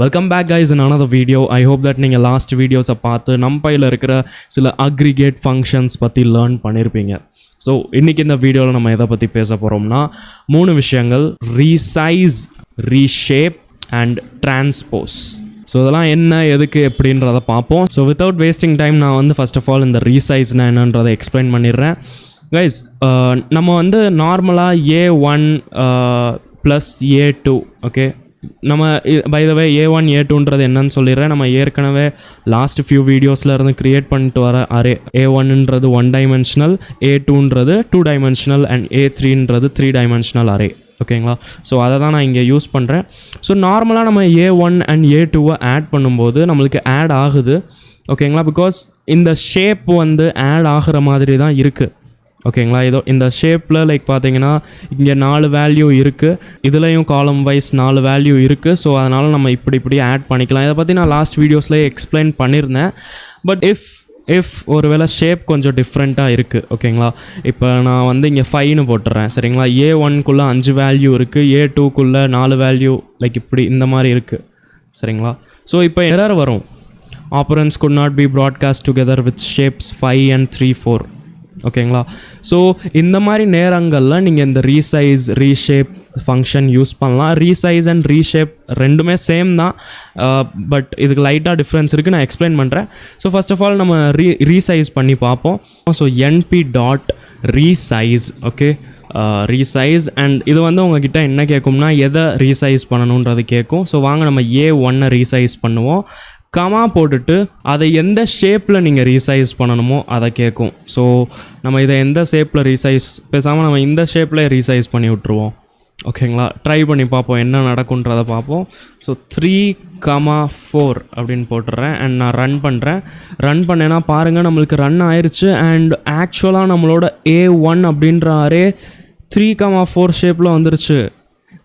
Welcome back guys in another video. I hope that நீங்கள் last வீடியோஸை பார்த்து NUMPYல இருக்கிற சில அக்ரிகேட் ஃபங்க்ஷன்ஸ் பற்றி லேர்ன் பண்ணியிருப்பீங்க. ஸோ இன்றைக்கி இந்த வீடியோவில் நம்ம எதை பற்றி பேச போகிறோம்னா 3 விஷயங்கள்: resize, reshape and transpose. So இதெல்லாம் என்ன, எதுக்கு, எப்படின்றத பார்ப்போம். ஸோ வித்தவுட் வேஸ்டிங் டைம் நான் வந்து ஃபர்ஸ்ட் ஆஃப் ஆல் இந்த ரீசைஸ்னா என்னன்றதை எக்ஸ்பிளைன் பண்ணிடுறேன். கைஸ், நம்ம வந்து நார்மலாக A1 ப்ளஸ் A2, ஓகே, நம்ம பை த வே A1 A2ன்றது என்னன்னு சொல்லிடுறேன். நம்ம ஏற்கனவே லாஸ்ட் ஃபியூ வீடியோஸில் இருந்து க்ரியேட் பண்ணிட்டு வர அரே A1ன்றது 1 டைமென்ஷனல், A2ன்றது 2 டைமென்ஷனல் அண்ட் A3ன்றது 3 டைமென்ஷனல் அரே, ஓகேங்களா? ஸோ அதை தான் நான் இங்கே யூஸ் பண்ணுறேன். ஸோ நார்மலாக நம்ம A1 அண்ட் A2வை ஆட் பண்ணும்போது நம்மளுக்கு ஆட் ஆகுது, ஓகேங்களா? பிகாஸ் இந்த ஷேப் வந்து ஆட் ஆகிற மாதிரி தான் இருக்குது, ஓகேங்களா? இதோ இந்த ஷேப்பில் லைக் பார்த்தீங்கன்னா இங்கே 4 வேல்யூ இருக்குது, இதுலேயும் காலம் வைஸ் 4 வேல்யூ இருக்குது. ஸோ அதனால் நம்ம இப்படி ஆட் பண்ணிக்கலாம். இதை பற்றி நான் லாஸ்ட் வீடியோஸ்லேயே எக்ஸ்பிளைன் பண்ணியிருந்தேன். பட் இஃப் ஒருவேளை ஷேப் கொஞ்சம் டிஃப்ரெண்ட்டாக இருக்குது, ஓகேங்களா? இப்போ நான் வந்து இங்கே 5ன்னு போட்டுறேன், சரிங்களா? A1க்குள்ளே 5 வேல்யூ இருக்குது, A2க்குள்ளே 4 வேல்யூ, லைக் இப்படி இந்த மாதிரி இருக்குது, சரிங்களா? ஸோ இப்போ எரர் வரும், appearance could not be broadcast together with shapes 5 and 3, 4, ஓகேங்களா? ஸோ இந்த மாதிரி நேரங்களில் நீங்கள் இந்த ரீசைஸ், ரீஷேப் ஃபங்க்ஷன் யூஸ் பண்ணலாம். ரீசைஸ் அண்ட் ரீஷேப் ரெண்டுமே சேம் தான், பட் இதுக்கு லைட்டாக டிஃப்ரென்ஸ் இருக்குது, நான் எக்ஸ்பிளைன் பண்ணுறேன். ஸோ ஃபர்ஸ்ட் ஆஃப் ஆல் நம்ம ரீசைஸ் பண்ணி பார்ப்போம். So np.resize, okay, resize. And இது வந்து உங்ககிட்ட என்ன கேட்கும்னா எதை ரீசைஸ் பண்ணணுன்றது கேட்கும். ஸோ வாங்க நம்ம A1 ரீசைஸ் பண்ணுவோம். கமா போட்டுட்டு அதை எந்த ஷேப்பில் நீங்கள் ரீசைஸ் பண்ணணுமோ அதை கேட்கும். ஸோ நம்ம இதை எந்த ஷேப்பில் ரீசைஸ், பேசாமல் நம்ம இந்த ஷேப்பில் ரீசைஸ் பண்ணி விட்ருவோம், ஓகேங்களா? ட்ரை பண்ணி பார்ப்போம் என்ன நடக்குன்றதை பார்ப்போம். ஸோ 3,4 அப்படின்னு போட்டுடுறேன் அண்ட் நான் ரன் பண்ணுறேன். ரன் பண்ணேன்னா பாருங்கள் நம்மளுக்கு ரன் ஆயிடுச்சு. அண்ட் ஆக்சுவலாக நம்மளோட A1 அப்படின்ற அரே 3,4 ஷேப்பில் வந்துருச்சு.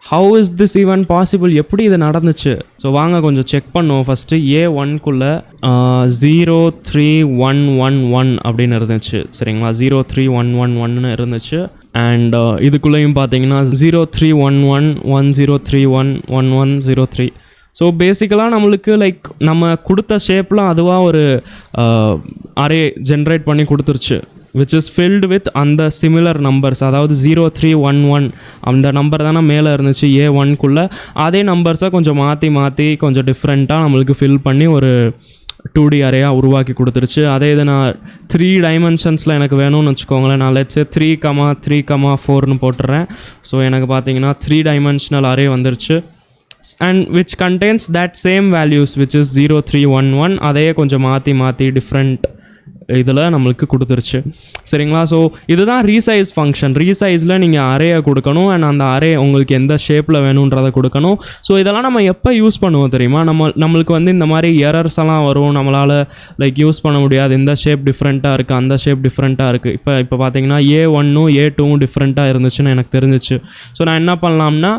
How is this even possible? எப்படி இது நடந்துச்சு? ஸோ வாங்க கொஞ்சம் செக் பண்ணுவோம். ஃபஸ்ட்டு A1க்குள்ளே 03111 அப்படின்னு இருந்துச்சு, சரிங்களா? 03111 இருந்துச்சு. அண்ட் இதுக்குள்ளேயும் பார்த்தீங்கன்னா 031110311103. ஸோ பேசிக்கலாக நம்மளுக்கு லைக் நம்ம கொடுத்த ஷேப்பில் அதுவாக ஒரு அரே ஜென்ரேட் பண்ணி கொடுத்துருச்சு, which is filled with அந்த சிமிலர் நம்பர்ஸ். அதாவது 0311 அந்த நம்பர் தானே மேலே இருந்துச்சு A1க்குள்ளே. அதே நம்பர்ஸை கொஞ்சம் மாற்றி கொஞ்சம் டிஃப்ரெண்ட்டாக நம்மளுக்கு ஃபில் பண்ணி ஒரு 2D அரேயாக உருவாக்கி கொடுத்துருச்சு. அதே இது நான் 3 டைமென்ஷன்ஸில் எனக்கு வேணும்னு வச்சுக்கோங்களேன். நான் லெட்ஸே 3,3,4ன்னு போட்டுறேன். ஸோ எனக்கு பார்த்தீங்கன்னா 3 டைமென்ஷனல் அரே வந்துருச்சு. and which contains that same values which is 0311. அதையே கொஞ்சம் மாற்றி டிஃப்ரெண்ட் இதில் நம்மளுக்கு கொடுத்துருச்சு, சரிங்களா? ஸோ இதுதான் ரீசைஸ் ஃபங்க்ஷன். ரீசைஸில் நீங்கள் அரேயை கொடுக்கணும் அண்ட் அந்த அரே உங்களுக்கு எந்த ஷேப்பில் வேணுன்றதை கொடுக்கணும். ஸோ இதெல்லாம் நம்ம எப்போ யூஸ் பண்ணுவோம் தெரியுமா? நம்மளுக்கு வந்து இந்த மாதிரி எரர்ஸ் எல்லாம் வரும், நம்மளால் லைக் யூஸ் பண்ண முடியாது, இந்த ஷேப் டிஃப்ரெண்ட்டாக இருக்குது, அந்த ஷேப் டிஃப்ரெண்ட்டாக இருக்குது. இப்போ பார்த்தீங்கன்னா A1ம் A2ம் டிஃப்ரெண்ட்டாக இருந்துச்சுன்னு எனக்கு தெரிஞ்சிச்சு. ஸோ நான் என்ன பண்ணலாம்னா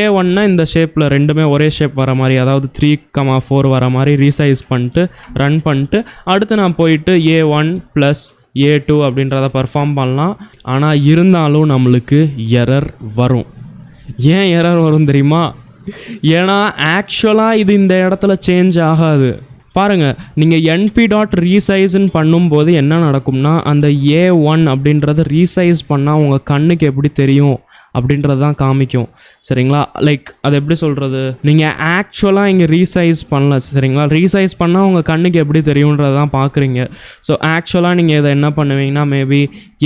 A1 இந்த ஷேப்பில் ரெண்டுமே ஒரே ஷேப் வர மாதிரி, அதாவது 3,4 வர மாதிரி ரீசைஸ் பண்ணிட்டு ரன் பண்ணிட்டு அடுத்து நான் போயிட்டு A1 ப்ளஸ் A2 அப்படின்றத பர்ஃபார்ம் பண்ணலாம். ஆனால் இருந்தாலும் நம்மளுக்கு எரர் வரும். ஏன் எரர் வரும் தெரியுமா? ஏன்னா ஆக்சுவலாக இது இந்த இடத்துல சேஞ்ச் ஆகாது. பாருங்கள், நீங்கள் np.resizeன்னு பண்ணும்போது என்ன நடக்கும்னா அந்த A1 அப்படின்றத ரீசைஸ் பண்ணால் உங்கள் கண்ணுக்கு எப்படி தெரியும் அப்படின்றது தான் காமிக்கும், சரிங்களா? லைக் அது எப்படி சொல்கிறது, நீங்கள் ஆக்சுவலாக இங்கே ரீசைஸ் பண்ணல, சரிங்களா? ரீசைஸ் பண்ணால் உங்கள் கண்ணுக்கு எப்படி தெரியுன்றது தான் பார்க்குறீங்க. ஸோ ஆக்சுவலாக நீங்கள் இதை என்ன பண்ணுவீங்கன்னா மேபி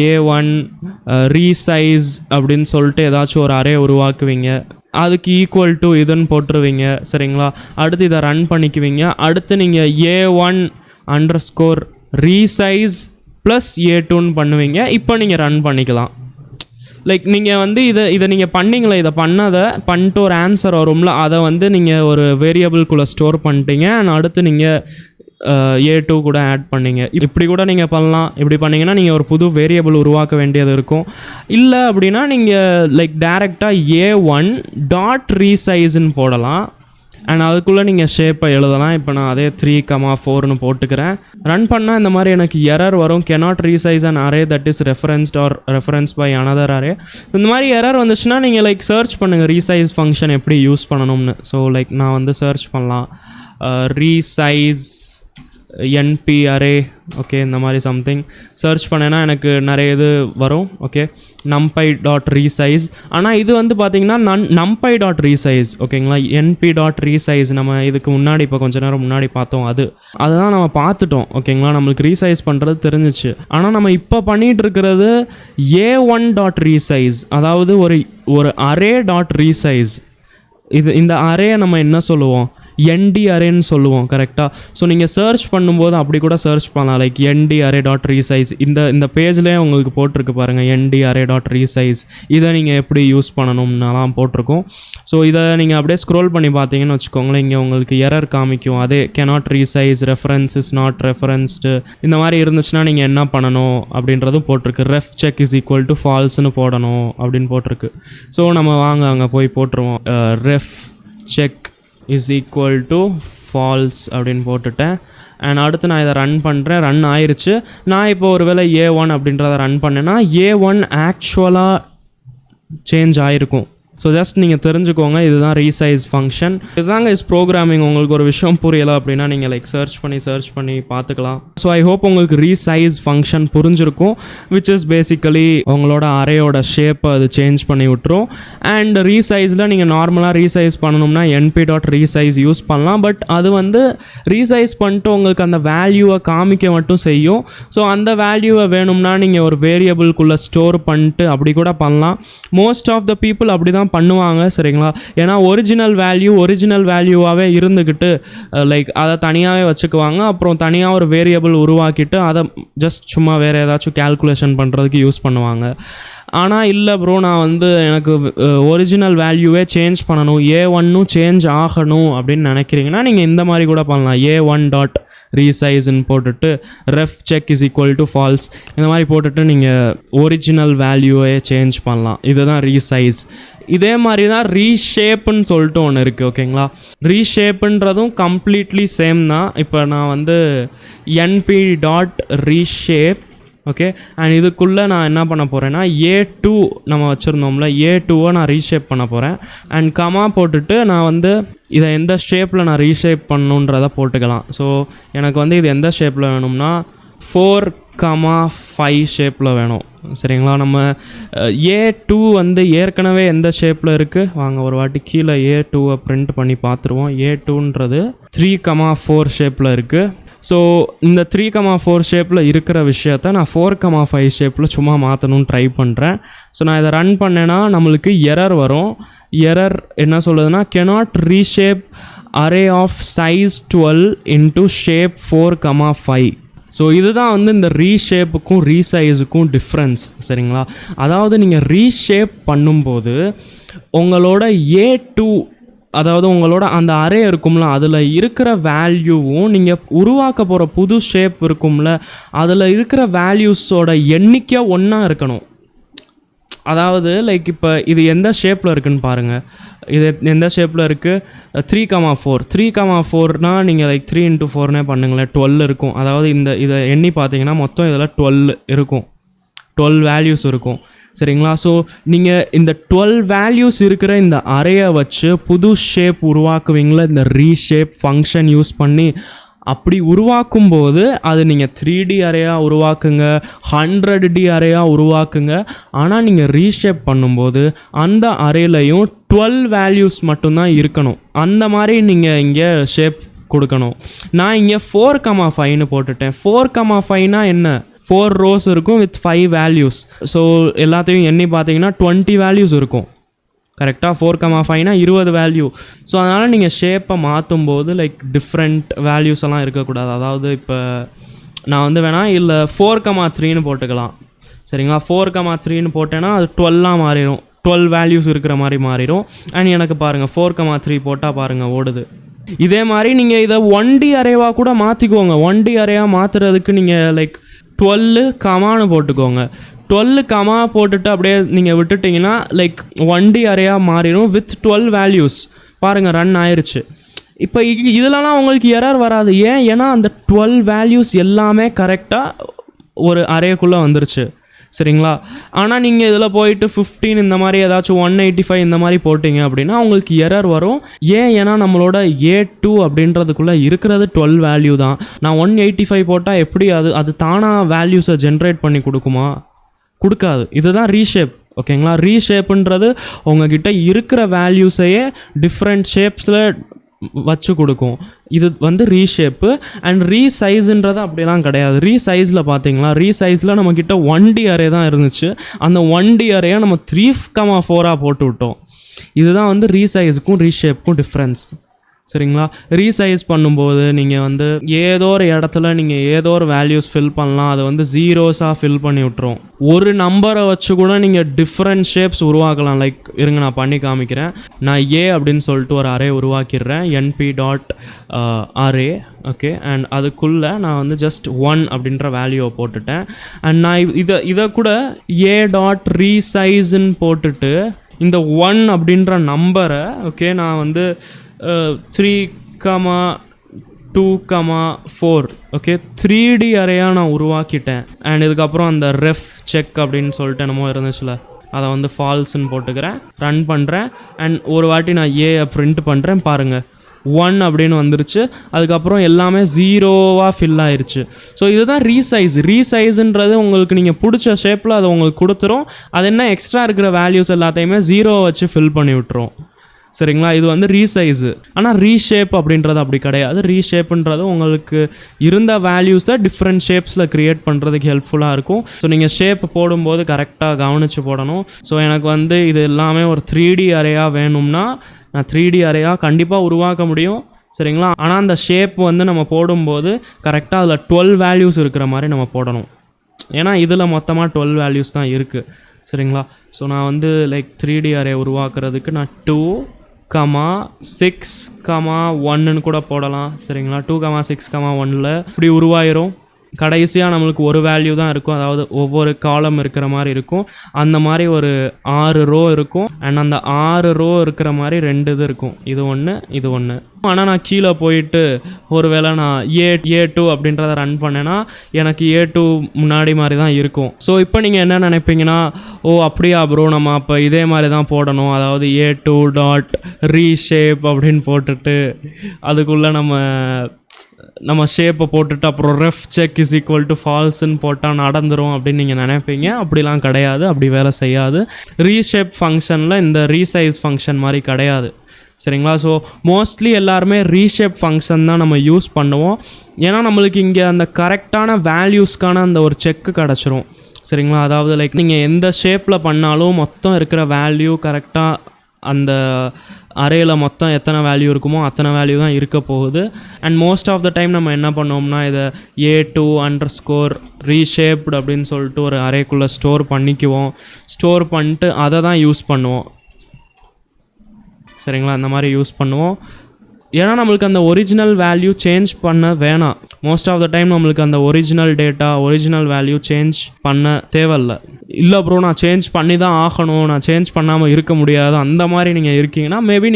A1 ரீசைஸ் அப்படின்னு சொல்லிட்டு ஏதாச்சும் ஒரு அரே உருவாக்குவீங்க, அதுக்கு ஈக்குவல் டு இதுன்னு போட்டுருவீங்க, சரிங்களா? அடுத்து இதை ரன் பண்ணிக்குவீங்க. அடுத்து நீங்கள் A1_ ரீசைஸ் ப்ளஸ் A2ன்னு பண்ணுவீங்க. இப்போ நீங்கள் ரன் பண்ணிக்கலாம். லைக் நீங்கள் வந்து இதை நீங்கள் பண்ணிங்களே, இதை பண்ணிட்டு ஒரு ஆன்சர் வரும்ல, அதை வந்து நீங்கள் ஒரு வேரியபிள்குள்ளே ஸ்டோர் பண்ணிட்டீங்க. அண்ட் அடுத்து நீங்கள் A2 கூட ஆட் பண்ணிங்க. இப்படி கூட நீங்கள் பண்ணலாம். இப்படி பண்ணிங்கன்னா நீங்கள் ஒரு புது வேரியபிள் உருவாக்க வேண்டியது இருக்கும். இல்லை அப்படின்னா நீங்கள் லைக் டேரெக்டாக A1.resizeன்னு போடலாம். அண்ட் அதுக்குள்ளே நீங்கள் ஷேப்பை எழுதலாம். இப்போ நான் அதே 3,4ன்னு போட்டுக்கிறேன். ரன் பண்ணால் இந்த மாதிரி எனக்கு எரர் வரும். cannot resize an array that is referenced or referenced by another array. இந்த மாதிரி எரர் வந்துச்சுன்னா நீங்கள் லைக் சர்ச் பண்ணுங்கள் ரீசைஸ் ஃபங்க்ஷன் எப்படி யூஸ் பண்ணணும்னு. ஸோ லைக் நான் வந்து சர்ச் பண்ணலாம் ரீசைஸ் NP array, ஓகே, இந்த மாதிரி சம்திங் சர்ச் பண்ணேன்னா எனக்கு நிறைய இது வரும். Okay, numpy.resize. ஆனால் இது வந்து பார்த்தீங்கன்னா numpy.resize, ஓகேங்களா. np.resize நம்ம இதுக்கு முன்னாடி இப்போ கொஞ்ச நேரம் முன்னாடி பார்த்தோம், அதுதான் நம்ம பார்த்துட்டோம். ஓகேங்களா, நம்மளுக்கு ரீசைஸ் பண்ணுறது தெரிஞ்சிச்சு. ஆனால் நம்ம இப்போ பண்ணிகிட்டு இருக்கிறது a1.resize, அதாவது ஒரு array.resize. இந்த அரேயை நம்ம என்ன சொல்லுவோம், ND அரேன்னு சொல்லுவோம், கரெக்டாக. ஸோ நீங்கள் சர்ச் பண்ணும்போது அப்படி கூட சர்ச் பண்ணலாம், லைக் ND array.resize. இந்த பேஜ்லேயே உங்களுக்கு போட்டிருக்கு பாருங்கள், ND array.resize. இதை நீங்கள் எப்படி யூஸ் பண்ணணும்னாலாம் போட்டிருக்கோம். ஸோ இதை நீங்கள் அப்படியே ஸ்க்ரோல் பண்ணி பார்த்தீங்கன்னு வச்சுக்கோங்களேன், இங்கே உங்களுக்கு எரர் காமிக்கும். அதே cannot resize, reference is not referenced, இந்த மாதிரி இருந்துச்சுன்னா நீங்கள் என்ன பண்ணணும் அப்படின்றதும் போட்டிருக்கு. ref check is equal to falseன்னு போடணும் அப்படின்னு போட்டிருக்கு. ஸோ நம்ம வாங்க அங்கே போய் போட்டுருவோம். ref check is equal to false அப்படின்னு போட்டுட்டேன். அண்ட் அடுத்து நான் இதை ரன் பண்ணுறேன். ரன் ஆயிடுச்சு. நான் இப்போ ஒரு வேளை A1 அப்படின்றத ரன் பண்ணேன்னா A1 ஆக்சுவலாக சேஞ்ச் ஆகிருக்கும். ஸோ ஜஸ்ட் நீங்கள் தெரிஞ்சுக்கோங்க, இதுதான் ரீசைஸ் ஃபங்க்ஷன். இதுதாங்க இஸ் ப்ரோக்ராமிங். உங்களுக்கு ஒரு விஷயம் புரியலை அப்படின்னா நீங்கள் லைக் சர்ச் பண்ணி பார்த்துக்கலாம். ஸோ ஐ ஹோப் உங்களுக்கு ரீசைஸ் ஃபங்க்ஷன் புரிஞ்சிருக்கும், விச் இஸ் பேசிக்கலி உங்களோட அரேயோட ஷேப்பை அது சேஞ்ச் பண்ணி விட்டுரும். அண்ட் ரீசைஸில் நீங்கள் நார்மலாக ரீசைஸ் பண்ணணும்னா np.resize யூஸ் பண்ணலாம். பட் அது வந்து ரீசைஸ் பண்ணிட்டு உங்களுக்கு அந்த வேல்யூவை காமிக்க மட்டும் செய்யும். ஸோ அந்த வேல்யூவை வேணும்னா நீங்கள் ஒரு வேரியபிள்குள்ளே ஸ்டோர் பண்ணிட்டு அப்படி கூட பண்ணலாம். மோஸ்ட் ஆஃப் த பீப்புள் அப்படி தான் பண்ணுவாங்க, சரிங்களா. ஏன்னா ஒரிஜினல் வேல்யூவாகவே இருந்துக்கிட்டு லைக் அதை தனியாகவே வச்சுக்குவாங்க. அப்புறம் தனியாக ஒரு வேரியபிள் உருவாக்கிட்டு அதை ஜஸ்ட் சும்மா வேறு ஏதாச்சும் கேல்குலேஷன் பண்ணுறதுக்கு யூஸ் பண்ணுவாங்க. ஆனால் இல்லை ப்ரோ, நான் வந்து எனக்கு ஒரிஜினல் வேல்யூவே சேஞ்ச் பண்ணணும், A1 சேஞ்ச் ஆகணும் அப்படின்னு நினைக்கிறீங்கன்னா நீங்கள் இந்த மாதிரி கூட பண்ணலாம். A1.resizeன்னு போட்டுட்டு ref check is equal to false இந்த மாதிரி போட்டுட்டு நீங்கள் ஒரிஜினல் வேல்யூவே சேஞ்ச் பண்ணலாம். இதுதான் ரீசைஸ். இதே மாதிரி தான் ரீஷேப்புன்னு சொல்லிட்டு ஒன்று இருக்குது, ஓகேங்களா. ரீஷேப்புன்றதும் கம்ப்ளீட்லி சேம் தான். இப்போ நான் வந்து np.reshape, ஓகே, அண்ட் இதுக்குள்ளே நான் என்ன பண்ண போகிறேன்னா A2 நம்ம வச்சுருந்தோம்ல, A2-வை நான் ரீஷேப் பண்ண போகிறேன். அண்ட் கமா போட்டுட்டு நான் வந்து இதை எந்த ஷேப்பில் நான் ரீஷேப் பண்ணணுன்றதை போட்டுக்கலாம். ஸோ எனக்கு வந்து இது எந்த ஷேப்பில் வேணும்னா 4,5 ஷேப்பில் வேணும், சரிங்களா. நம்ம A2 வந்து ஏற்கனவே எந்த ஷேப்பில் இருக்குது, வாங்க ஒரு வாட்டி கீழே A2-வை பிரிண்ட் பண்ணி பார்த்துருவோம். A2ன்றது 3,4 ஷேப்பில் இருக்குது. ஸோ இந்த 3,4 ஷேப்பில் இருக்கிற விஷயத்த நான் 4,5 ஷேப்பில் சும்மா மாற்றணும்னு ட்ரை பண்ணுறேன். ஸோ நான் இதை ரன் பண்ணேன்னா நம்மளுக்கு எரர் வரும். எரர் என்ன சொல்லுதுன்னா cannot reshape array of size 12 into shape 4,5. So இதுதான் வந்து இந்த ரீஷேப்புக்கும் ரீசைஸுக்கும் டிஃப்ரென்ஸ், சரிங்களா. அதாவது நீங்கள் ரீஷேப் பண்ணும்போது உங்களோட A2, அதாவது உங்களோட அந்த அரே இருக்கும்ல, அதில் இருக்கிற வேல்யூவும் நீங்கள் உருவாக்க போகிற புது ஷேப் இருக்கும்ல, அதில் இருக்கிற வேல்யூஸோட எண்ணிக்கை ஒன்றா இருக்கணும். அதாவது லைக் இப்போ இது எந்த ஷேப்பில் இருக்குதுன்னு பாருங்கள். இது எந்த ஷேப்பில் இருக்குது, 3,4 நீங்கள் லைக் 3 into 4 பண்ணுங்களேன், 12 இருக்கும். அதாவது இதை எண்ணி பார்த்தீங்கன்னா மொத்தம் இதில் 12 இருக்கும், 12 வேல்யூஸ் இருக்கும், சரிங்களா. ஸோ நீங்கள் இந்த 12 வேல்யூஸ் இருக்கிற இந்த அரேயை வச்சு புது ஷேப் உருவாக்குவீங்களா இந்த ரீஷேப் ஃபங்க்ஷன் யூஸ் பண்ணி. அப்படி உருவாக்கும் போது அது நீங்கள் 3D அரேயாக உருவாக்குங்க, 100D அரேயாக உருவாக்குங்க. ஆனால் நீங்கள் ரீஷேப் பண்ணும்போது அந்த அரேலையும் 12 வேல்யூஸ் மட்டும்தான் இருக்கணும். அந்த மாதிரி நீங்கள் இங்கே ஷேப் கொடுக்கணும். நான் இங்கே 4,5ன்னு போட்டுட்டேன். 4,5னா என்ன, 4 rows இருக்கும் வித் 5 வேல்யூஸ். ஸோ எல்லாத்தையும் எண்ணி பார்த்தீங்கன்னா 20 வேல்யூஸ் இருக்கும், கரெக்டாக. 4,5னா 20 வேல்யூ. ஸோ அதனால் நீங்கள் ஷேப்பை மாற்றும் போது லைக் டிஃப்ரெண்ட் வேல்யூஸ் எல்லாம் இருக்கக்கூடாது. அதாவது இப்போ நான் வந்து வேணால் இல்லை 4,3ன்னு போட்டுக்கலாம், சரிங்களா. 4,3ன்னு போட்டேன்னா அது 12ஆக மாறிடும், 12 வேல்யூஸ் இருக்கிற மாதிரி மாறிடும். அண்ட் எனக்கு பாருங்கள் 4,3 போட்டால் பாருங்கள் ஓடுது. இதே மாதிரி நீங்கள் இதை 1D அரேவாக கூட மாற்றிக்கோங்க. 1D அரேவாக மாற்றுறதுக்கு நீங்கள் லைக் 12 கமான்னு போட்டுக்கோங்க. 12 கமா போட்டுட்டு அப்படியே நீங்கள் விட்டுட்டிங்கன்னா லைக் 1D அரேயாக மாறிடும் வித் 12 வேல்யூஸ். பாருங்கள் ரன் ஆயிடுச்சு. இப்போ இதிலலாம் உங்களுக்கு எரர் வராது. ஏன்னா அந்த 12 வேல்யூஸ் எல்லாமே கரெக்டாக ஒரு அரேக்குள்ளே வந்துருச்சு. சரிங்களா? ஆனால் நீங்கள் இதில் போயிட்டு 15 இந்த மாதிரி ஏதாச்சும் 185 இந்த மாதிரி போட்டிங்க அப்படின்னா உங்களுக்கு எரர் வரும். ஏன்னா நம்மளோட A2 அப்படின்றதுக்குள்ளே இருக்கிறது 12 வேல்யூ தான். நான் 185 போட்டால் எப்படி அது தானாக வேல்யூஸை ஜென்ரேட் பண்ணி கொடுக்குமா? கொடுக்காது. இதுதான் ரீஷேப். ஓகேங்களா? ரீஷேப்புன்றது உங்ககிட்ட இருக்கிற வேல்யூஸையே டிஃப்ரெண்ட் ஷேப்ஸில் வச்சு கொடுக்கும். இது வந்து ரீஷேப்பு. அண்ட் ரீசைஸுன்றது அப்படிலாம் கிடையாது. ரீசைஸில் பார்த்தீங்களா, ரீசைஸில் நம்மக்கிட்ட 1D அரே தான் இருந்துச்சு. அந்த 1D அரேயை நம்ம 3,4 போட்டு விட்டோம். இதுதான் வந்து ரீசைஸுக்கும் ரீஷேப்புக்கும் டிஃப்ரென்ஸ். சரிங்களா? ரீசைஸ் பண்ணும்போது நீங்கள் வந்து ஏதோ ஒரு இடத்துல நீங்கள் ஏதோ ஒரு வேல்யூஸ் ஃபில் பண்ணலாம். அதை வந்து ஜீரோஸாக ஃபில் பண்ணி விட்டுரும். ஒரு நம்பரை வச்சு கூட நீங்கள் டிஃப்ரெண்ட் ஷேப்ஸ் உருவாக்கலாம். லைக் இருங்க, நான் பண்ணி காமிக்கிறேன். நான் அப்படின்னு சொல்லிட்டு ஒரு அரே உருவாக்கிடுறேன். np.array. ஓகே, அண்ட் அதுக்குள்ளே நான் வந்து ஜஸ்ட் 1 அப்படின்ற வேல்யூவை போட்டுட்டேன். அண்ட் நான் இதை கூட a.resizeன்னு போட்டுட்டு இந்த 1 அப்படின்ற நம்பரை ஓகே நான் வந்து 3,2,4 ஓகே 3D அரேயாக நான் உருவாக்கிட்டேன். அண்ட் இதுக்கப்புறம் அந்த ரெஃப் செக் அப்படின்னு சொல்லிட்டு என்னமோ இருந்துச்சுல, அதை வந்து ஃபால்ஸ்ன்னு போட்டுக்கிறேன். ரன் பண்ணுறேன். அண்ட் ஒரு வாட்டி நான் பிரிண்ட் பண்ணுறேன். பாருங்கள், 1 அப்படின்னு வந்துருச்சு. அதுக்கப்புறம் எல்லாமே ஜீரோவாக ஃபில் ஆயிடுச்சு. ஸோ இதுதான் ரீசைஸுன்றது உங்களுக்கு நீங்கள் பிடிச்ச ஷேப்பில் அதை உங்களுக்கு கொடுத்துரும். அது என்ன எக்ஸ்ட்ரா இருக்கிற வேல்யூஸ் எல்லாத்தையுமே ஜீரோ வச்சு ஃபில் பண்ணி விட்டுரும். சரிங்களா? இது வந்து ரீசைஸு. ஆனால் ரீஷேப் அப்படின்றது அப்படி கிடையாது. ரீஷேப்புன்றது உங்களுக்கு இருந்த வேல்யூஸை டிஃப்ரெண்ட் ஷேப்ஸில் க்ரியேட் பண்ணுறதுக்கு ஹெல்ப்ஃபுல்லாக இருக்கும். ஸோ நீங்கள் ஷேப் போடும்போது கரெக்டாக கவனித்து போடணும். ஸோ எனக்கு வந்து இது எல்லாமே ஒரு 3D அரேயாக வேணும்னா நான் 3D அரேயாக கண்டிப்பாக உருவாக்க முடியும். சரிங்களா? ஆனால் அந்த ஷேப் வந்து நம்ம போடும்போது கரெக்டாக அதில் 12 வேல்யூஸ் இருக்கிற மாதிரி நம்ம போடணும். ஏன்னா இதில் மொத்தமாக 12 வேல்யூஸ் தான் இருக்குது. சரிங்களா? ஸோ நான் வந்து லைக் 3D அரே உருவாக்குறதுக்கு நான் 2,6,1ன்னு கூட போடலாம். சரிங்களா? 2,6,1ல் இப்படி உருவாயிரும். கடைசியாக நம்மளுக்கு ஒரு வேல்யூ தான் இருக்கும். அதாவது ஒவ்வொரு காலம் இருக்கிற மாதிரி இருக்கும். அந்த மாதிரி ஒரு 6 ரோ இருக்கும். அண்ட் அந்த 6 ரோ இருக்கிற மாதிரி 2 இது இருக்கும். இது ஒன்று, இது ஒன்று. ஆனால் நான் கீழே போயிட்டு ஒருவேளை நான் A2 அப்படின்றத ரன் பண்ணேன்னா எனக்கு A2 முன்னாடி மாதிரி தான் இருக்கும். ஸோ இப்போ நீங்கள் என்ன நினைப்பீங்கன்னா, ஓ அப்படியா ப்ரோ, நம்ம அப்போ இதே மாதிரி தான் போடணும். அதாவது A2.reshape அப்படின்னு போட்டுட்டு அதுக்குள்ளே நம்ம ஷேப்பை போட்டுட்டு அப்புறம் ref check is equal to ஃபால்ஸ்ன்னு போட்டால் நடந்துரும் அப்படின்னு நீங்கள் நினைப்பீங்க. அப்படிலாம் கிடையாது. அப்படி வேலை செய்யாது. ரீஷேப் ஃபங்க்ஷனில் இந்த ரீசைஸ் ஃபங்க்ஷன் மாதிரி கிடையாது. சரிங்களா? ஸோ மோஸ்ட்லி எல்லாருமே ரீஷேப் ஃபங்க்ஷன் தான் நம்ம யூஸ் பண்ணுவோம். ஏன்னா நம்மளுக்கு இங்கே அந்த கரெக்டான வேல்யூஸ்க்கான அந்த ஒரு செக்கு கிடச்சிரும். சரிங்களா? அதாவது லைக் நீங்கள் எந்த ஷேப்பில் பண்ணாலும் மொத்தம் இருக்கிற வேல்யூ கரெக்டாக அந்த அரேயில் மொத்தம் எத்தனை வேல்யூ இருக்குமோ அத்தனை வேல்யூ தான் இருக்க போகுது. And most of the time நம்ம என்ன பண்ணோம்னா இதை A2_reshaped அப்படின்னு சொல்லிட்டு ஒரு அரேக்குள்ளே ஸ்டோர் பண்ணிக்குவோம். ஸ்டோர் பண்ணிட்டு அதை தான் யூஸ் பண்ணுவோம். சரிங்களா? அந்த மாதிரி யூஸ் பண்ணுவோம். ஏன்னா நம்மளுக்கு அந்த ஒரிஜினல் வேல்யூ சேஞ்ச் பண்ண வேணாம். மோஸ்ட் ஆஃப் த டைம் நம்மளுக்கு அந்த original data original value change பண்ண தேவையில்லை. இல்லை ப்ரோ, நான் சேஞ்ச் பண்ணி தான் ஆகணும், நான் சேஞ்ச் பண்ணாமல் இருக்க முடியாது, அந்த மாதிரி நீங்கள் இருக்கீங்கன்னா மேபி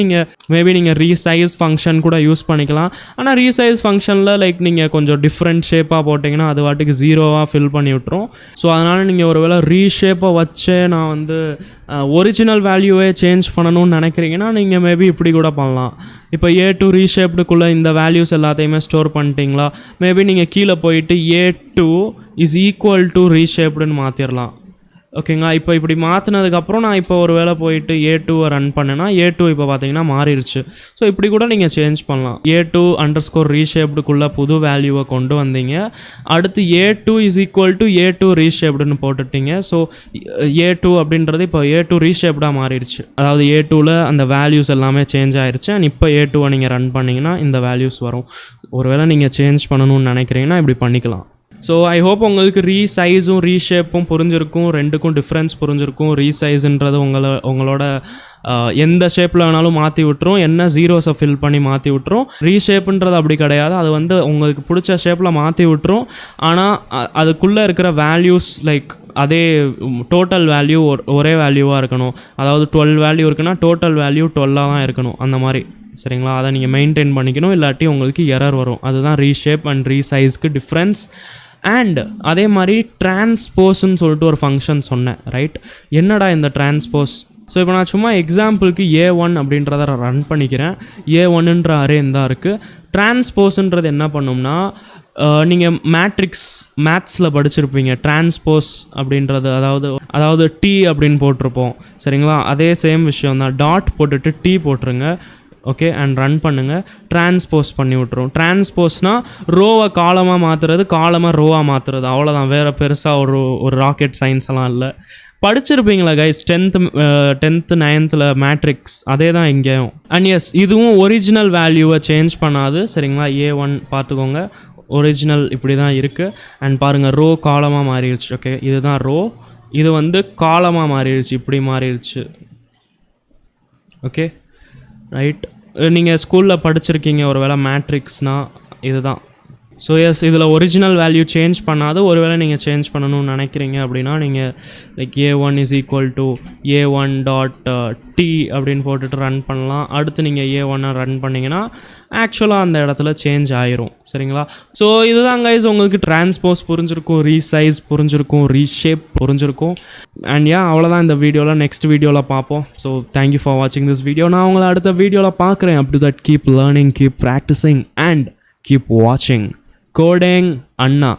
நீங்கள் ரீசைஸ் ஃபங்க்ஷன் கூட யூஸ் பண்ணிக்கலாம். ஆனால் ரீசைஸ் ஃபங்க்ஷனில் லைக் நீங்கள் கொஞ்சம் டிஃப்ரெண்ட் ஷேப்பாக போட்டிங்கன்னா அது வாட்டுக்கு ஜீரோவாக ஃபில் பண்ணி விட்டுரும். ஸோ அதனால் நீங்கள் ஒரு வேளை ரீஷேப்பை வச்சே நான் வந்து ஒரிஜினல் வேல்யூவே சேஞ்ச் பண்ணணும்னு நினைக்கிறீங்கன்னா நீங்கள் மேபி இப்படி கூட பண்ணலாம். இப்போ A2 ரீஷேப்டுக்குள்ளே இந்த வேல்யூஸ் எல்லாத்தையுமே ஸ்டோர் பண்ணிட்டீங்களா, மேபி நீங்கள் கீழே போயிட்டு A2 இஸ் ஈக்குவல் டு ரீஷேப்டுன்னு மாற்றிடலாம். ஓகேங்களா? இப்போ இப்படி மாற்றினதுக்கப்புறம் நான் இப்போ ஒரு வேளை போயிட்டு A2-வை ரன் பண்ணேன்னா A2 இப்போ பார்த்தீங்கன்னா மாறிடுச்சு. ஸோ இப்படி கூட நீங்கள் சேஞ்ச் பண்ணலாம். A2_reshapedக்குள்ளே புது வேல்யூவை கொண்டு வந்தீங்க. அடுத்து A2 is equal to A2 ரீஷேப்டுன்னு போட்டுட்டீங்க. ஸோ A2 அப்படின்றது இப்போ A2 ரீஷேப்டாக மாறிடுச்சு. அதாவது A2வில் அந்த வேல்யூஸ் எல்லாமே சேஞ்ச் ஆயிடுச்சு. அண்ட் இப்போ A2-வை நீங்கள் ரன் பண்ணிங்கன்னா இந்த வேல்யூஸ் வரும். ஒருவேளை நீங்கள் சேஞ்ச் பண்ணணும்னு நினைக்கிறீங்கன்னா இப்படி பண்ணிக்கலாம். ஸோ ஐ ஹோப் உங்களுக்கு ரீசைஸும் ரீஷேப்பும் புரிஞ்சிருக்கும். ரெண்டுக்கும் டிஃப்ரென்ஸ் புரிஞ்சிருக்கும். ரீசைஸுன்றது உங்களோட எந்த ஷேப்பில் வேணாலும் மாற்றி விட்டுரும், என்ன ஜீரோஸை ஃபில் பண்ணி மாற்றி விட்டுரும். ரீஷேப்புன்றது அப்படி கிடையாது, அது வந்து உங்களுக்கு பிடிச்ச ஷேப்பில் மாற்றி விட்டுரும். ஆனால் அதுக்குள்ளே இருக்கிற வேல்யூஸ் லைக் அதே டோட்டல் வேல்யூ ஒரே வேல்யூவாக இருக்கணும். அதாவது 12 வேல்யூ இருக்குன்னா டோட்டல் வேல்யூ 12 தான் இருக்கணும், அந்த மாதிரி. சரிங்களா? அதை நீங்கள் மெயின்டைன் பண்ணிக்கணும், இல்லாட்டி உங்களுக்கு எரர் வரும். அதுதான் ரீஷேப் அண்ட் ரீசைஸ்க்கு டிஃப்ரென்ஸ். அண்ட் அதே மாதிரி டிரான்ஸ்போஸ்ன்னு சொல்லிட்டு ஒரு ஃபங்க்ஷன் சொன்னேன், ரைட்? என்னடா இந்த டிரான்ஸ்போஸ்? ஸோ இப்போ நான் சும்மா எக்ஸாம்பிளுக்கு A1 அப்படின்றத ரன் பண்ணிக்கிறேன். A1ன்ற அரே தான் இருக்குது. டிரான்ஸ்போஸ்ன்றது என்ன பண்ணும்னா, நீங்கள் மேத்ஸில் படிச்சிருப்பீங்க. டிரான்ஸ்போஸ் அப்படின்றது அதாவது டி அப்படின்னு போட்டிருப்போம், சரிங்களா? அதே சேம் விஷயம் தான். டாட் போட்டுட்டு டி போட்டுருங்க, ஓகே, அண்ட் ரன் பண்ணுங்கள். டிரான்ஸ்போஸ் பண்ணி விட்ருவோம். டிரான்ஸ்போஸ்னால் ரோவை காலமாக மாற்றுறது, காலமாக ரோவாக மாற்றுறது, அவ்வளோதான். வேறு பெருசாக ஒரு ராக்கெட் சயின்ஸ் எல்லாம் இல்லை. படிச்சிருப்பீங்களா கைஸ்? 10th 9th மேட்ரிக்ஸ் அதே தான் இங்கேயும். அண்ட் எஸ், இதுவும் ஒரிஜினல் வேல்யூவை சேஞ்ச் பண்ணாது, சரிங்களா? A1 பார்த்துக்கோங்க, ஒரிஜினல் இப்படி தான் இருக்குது. அண்ட் பாருங்கள், ரோ காலமாக மாறிடுச்சு. ஓகே, இதுதான் ரோ, இது வந்து காலமாக மாறிடுச்சு, இப்படி மாறிடுச்சு. Okay, right. நீங்கள் ஸ்கூலில் படிச்சிருக்கீங்க ஒரு வேளை மேட்ரிக்ஸ்னால் இதுதான். ஸோ எஸ், இதில் ஒரிஜினல் வேல்யூ சேஞ்ச் பண்ணாது. ஒருவேளை நீங்கள் சேஞ்ச் பண்ணணும்னு நினைக்கிறீங்க அப்படின்னா நீங்கள் like A1 is equal to A1 dot T அப்படின்னு போட்டுட்டு ரன் பண்ணலாம். அடுத்து நீங்கள் A1 ரன் பண்ணிங்கன்னா ஆக்சுவலாக அந்த இடத்துல சேஞ்ச் ஆயிரும், சரிங்களா? ஸோ இதுதான் கைஸ், உங்களுக்கு டிரான்ஸ்போஸ் புரிஞ்சிருக்கும், ரீசைஸ் புரிஞ்சிருக்கும், ரீஷேப் புரிஞ்சிருக்கும். அண்ட் அவ்வளோதான் இந்த வீடியோவில். நெக்ஸ்ட் வீடியோவில் பார்ப்போம். ஸோ தேங்க்யூ ஃபார் வாட்சிங் திஸ் வீடியோ. நான் உங்களை அடுத்த வீடியோவில் பார்க்குறேன். Up to that, keep learning, keep practising and keep வாட்சிங் CodingAnna.